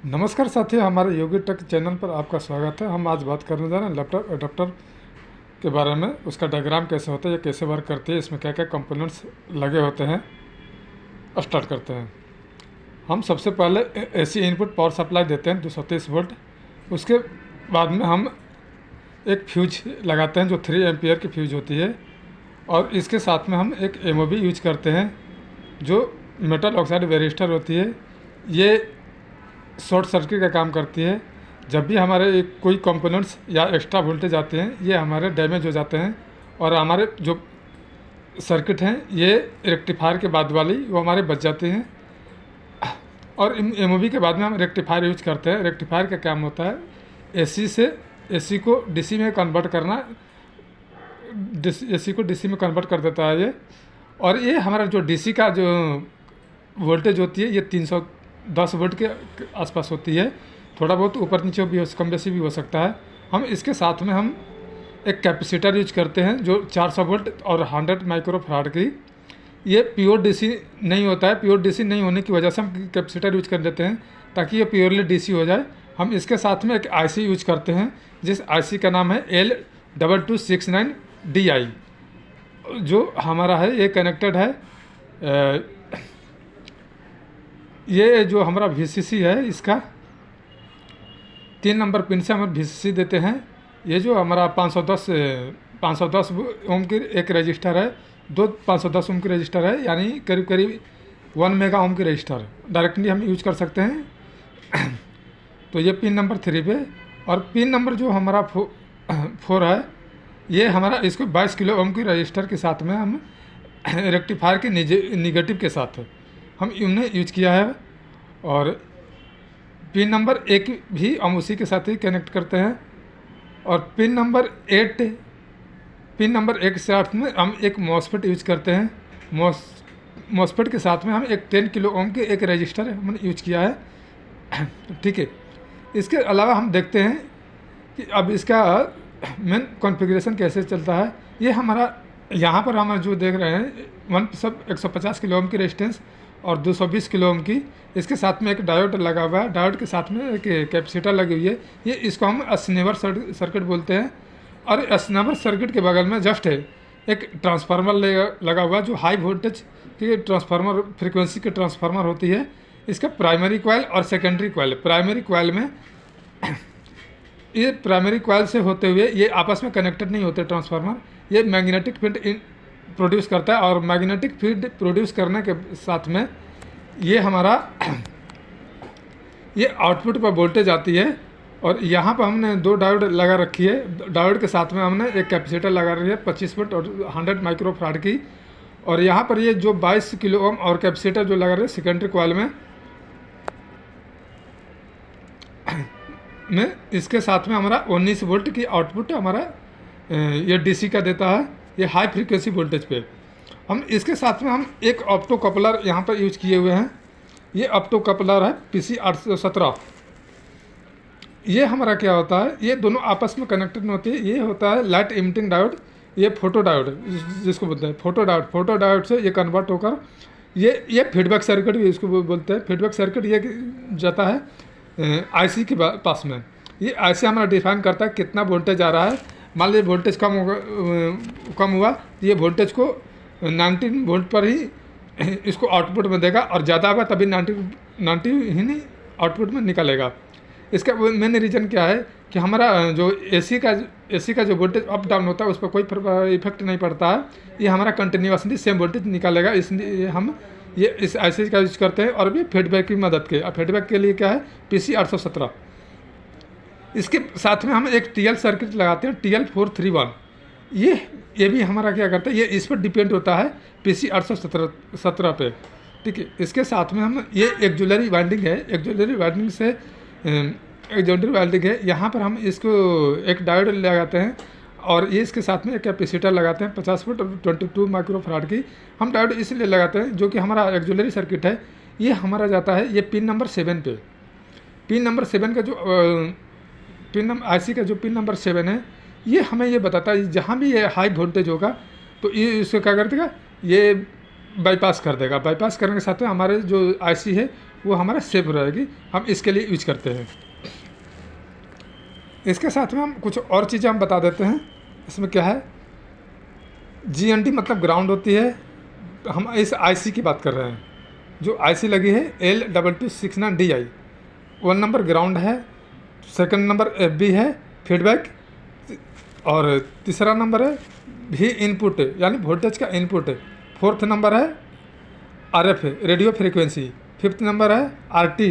नमस्कार साथियों, हमारे योगी टेक चैनल पर आपका स्वागत है। हम आज बात करने जा रहे हैं लैपटॉप अडेप्टर के बारे में। उसका डायग्राम कैसे होता है, ये कैसे वर्क करती है, इसमें क्या क्या कंपोनेंट्स लगे होते हैं। स्टार्ट करते हैं। हम सबसे पहले एसी इनपुट पावर सप्लाई देते हैं 230 वोल्ट। उसके बाद में हम एक फ्यूज लगाते हैं जो 3 एम्पियर की फ्यूज होती है, और इसके साथ में हम एक एमओबी यूज करते हैं जो मेटल ऑक्साइड वेरिस्टर होती है। ये शॉर्ट सर्किट का काम करती है। जब भी हमारे कोई कंपोनेंट्स या एक्स्ट्रा वोल्टेज आते हैं, ये हमारे डैमेज हो जाते हैं, और हमारे जो सर्किट हैं ये रेक्टिफायर के बाद वाली वो हमारे बच जाते हैं। और एमओबी के बाद में हम रेक्टिफायर यूज करते हैं। रेक्टिफायर का काम होता है एसी से एसी को डीसी में कन्वर्ट करना। एसी को डीसी में कन्वर्ट कर देता है ये। और ये हमारा जो डीसी का जो वोल्टेज होती है ये 310 वोल्ट के आसपास होती है। थोड़ा बहुत ऊपर नीचे भी कम बेसी भी हो सकता है। हम इसके साथ में हम एक कैपेसिटर यूज करते हैं जो 400 वोल्ट और 100 माइक्रोफैराड की। ये प्योर डीसी नहीं होता है। प्योर डीसी नहीं होने की वजह से हम कैपेसिटर यूज कर देते हैं ताकि ये प्योरली डीसी हो जाए। हम इसके साथ में एक आईसी यूज करते हैं जिस आईसी का नाम है L2269DI, जो हमारा है ये कनेक्टेड है। ये जो हमारा VCC है इसका 3 नंबर पिन से हम VCC देते हैं। ये जो हमारा 510 ओम की एक रजिस्टर है, दो 510 ओम की रजिस्टर है, यानी करीब करीब 1 मेगा ओम की रजिस्टर डायरेक्टली हम यूज कर सकते हैं। तो ये पिन नंबर 3 पे। और पिन नंबर जो हमारा 4 है, ये हमारा इसको 22 किलो ओम की रजिस्टर के साथ में हम रेक्टिफायर के निगेटिव के साथ हम इन्हें यूज किया है। और पिन नंबर 1 भी हम उसी के साथ ही कनेक्ट करते हैं। और पिन नंबर 1 के साथ में हम एक मॉसफेट यूज करते हैं। मॉसफेट के साथ में हम एक 10 किलो ओम के एक रजिस्टर हमने यूज किया है। ठीक है। इसके अलावा हम देखते हैं कि अब इसका मेन कॉन्फ़िगरेशन कैसे चलता है। ये हमारा यहाँ पर हम जो देख रहे हैं 150 किलो ओम की रेजिस्टेंस और 220 किलो ओम की, इसके साथ में एक डायोड लगा हुआ है। डायोड के साथ में एक कैपेसिटर लगी हुई है। ये इसको हम अस्नेवर सर्किट बोलते हैं। और अस्नेवर सर्किट के बगल में जस्ट है एक ट्रांसफार्मर लगा हुआ है जो हाई वोल्टेज की ट्रांसफार्मर फ्रीक्वेंसी की ट्रांसफार्मर होती है। इसका प्राइमरी कॉइल और सेकेंडरी कॉइल, प्राइमरी कॉइल में ये प्राइमरी कॉइल से होते हुए ये आपस में कनेक्टेड नहीं होते ट्रांसफार्मर। ये मैग्नेटिक फील्ड प्रोड्यूस करता है, और मैग्नेटिक फील्ड प्रोड्यूस करने के साथ में ये हमारा ये आउटपुट पर वोल्टेज आती है। और यहाँ पर हमने 2 डायोड लगा रखी है। डायोड के साथ में हमने एक कैपेसिटर लगा रही है 25 वोल्ट और 100 माइक्रोफैराड की। और यहाँ पर ये जो 22 किलो ओम और कैपेसिटर जो लगा रहे हैं सेकेंडरी कॉइल में इसके साथ में हमारा 19 वोल्ट की आउटपुट हमारा ये डीसी का देता है। ये हाई फ्रीक्वेंसी वोल्टेज पे हम इसके साथ में हम एक ऑप्टो कपलर यहाँ पर यूज किए हुए हैं। ये ऑप्टो कपलर है PC817। ये हमारा क्या होता है, ये दोनों आपस में कनेक्टेड होती है। ये होता है लाइट इमिटिंग डायोड, ये फोटो डायोड जिसको बोलते हैं फोटो डायोड से ये कन्वर्ट होकर ये फीडबैक सर्किट भी इसको बोलते हैं। फीडबैक सर्किट ये जाता है आईसी के पास में। ये आईसी हमारा डिफाइन करता है कितना वोल्टेज आ रहा है। मान लीजिए वोल्टेज कम हुआ, ये वोल्टेज को 19 वोल्ट पर ही इसको आउटपुट में देगा, और ज़्यादा होगा तभी 90 ही नहीं आउटपुट में निकलेगा। इसका मेन रीज़न क्या है कि हमारा जो एसी का जो वोल्टेज अप डाउन होता है उस पर कोई इफेक्ट नहीं पड़ता है। ये हमारा कंटिन्यूसली सेम वोल्टेज निकालेगा, इसलिए हम ये इस आईसी का यूज करते हैं। और भी फीडबैक की मदद के, फीडबैक के लिए क्या है PC817। इसके साथ में हम एक TL सर्किट लगाते हैं TL431। ये भी हमारा क्या करता है, ये इस पर डिपेंड होता है PC817 पे। ठीक है। इसके साथ में हम ये एक्जुलरी वाइंडिंग है, एक्जुलरी वाइंडिंग है। यहाँ पर हम इसको एक डायोड लगाते हैं, और ये इसके साथ में एक कैपेसिटर लगाते हैं 50 वोल्ट और 22 माइक्रोफैराड की। हम डायोड इसलिए लगाते हैं जो कि हमारा एक्जुलरी सर्किट है। ये हमारा जाता है ये पिन नंबर 7 पे। पिन नंबर 7 का जो आईसी का जो पिन नंबर 7 है, ये हमें ये बताता है जहाँ भी ये हाई वोल्टेज होगा तो ये इसको क्या कर देगा, ये बाईपास कर देगा। बाईपास करने के साथ में हमारे जो आईसी है वो हमारा सेव रहेगी, हम इसके लिए यूज करते हैं। इसके साथ में हम कुछ और चीज़ें हम बता देते हैं। इसमें क्या है, GND मतलब ग्राउंड होती है। हम इस IC की बात कर रहे हैं, जो IC लगी है L2269DI, 1 नंबर ग्राउंड है, सेकंड नंबर FB है फीडबैक, और तीसरा नंबर है V इनपुट यानी वोल्टेज का इनपुट है, फोर्थ नंबर है RF radio frequency, fifth number है RT,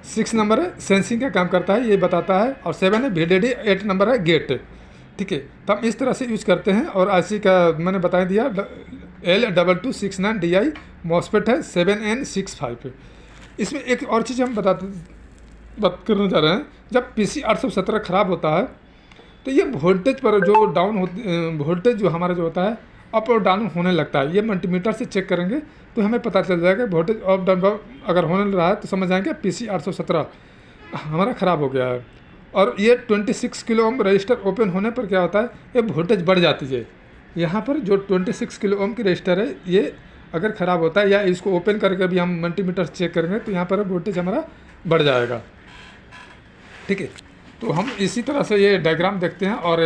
6 नंबर है सेंसिंग का काम करता है, ये बताता है, और 7 है VDD, 8 नंबर है गेट। ठीक है, तो हम इस तरह से यूज करते हैं। और IC का मैंने बता दिया, L2269DI मॉसफेट है 7N65। इसमें एक और चीज़ हम बात करना चाह रहे हैं, जब PC 817 ख़राब होता है तो ये वोल्टेज पर जो डाउन वोल्टेज जो हमारा जो होता है अप और डाउन होने लगता है। ये मल्टीमीटर से चेक करेंगे तो हमें पता चल जाएगा वोल्टेज अप डाउन अगर होने लग रहा है तो समझ आएंगे PC 817 हमारा ख़राब हो गया है। और ये 26 किलो ओम रजिस्टर ओपन होने पर क्या होता है, ये वोल्टेज बढ़ जाती है। यहाँ पर जो 26 किलो ओम की रजिस्टर है, ये अगर ख़राब होता है या इसको ओपन करके भी हम मल्टीमीटर से चेक करेंगे तो यहाँ पर वोल्टेज हमारा बढ़ जाएगा। ठीक है, तो हम इसी तरह से ये डायग्राम देखते हैं। और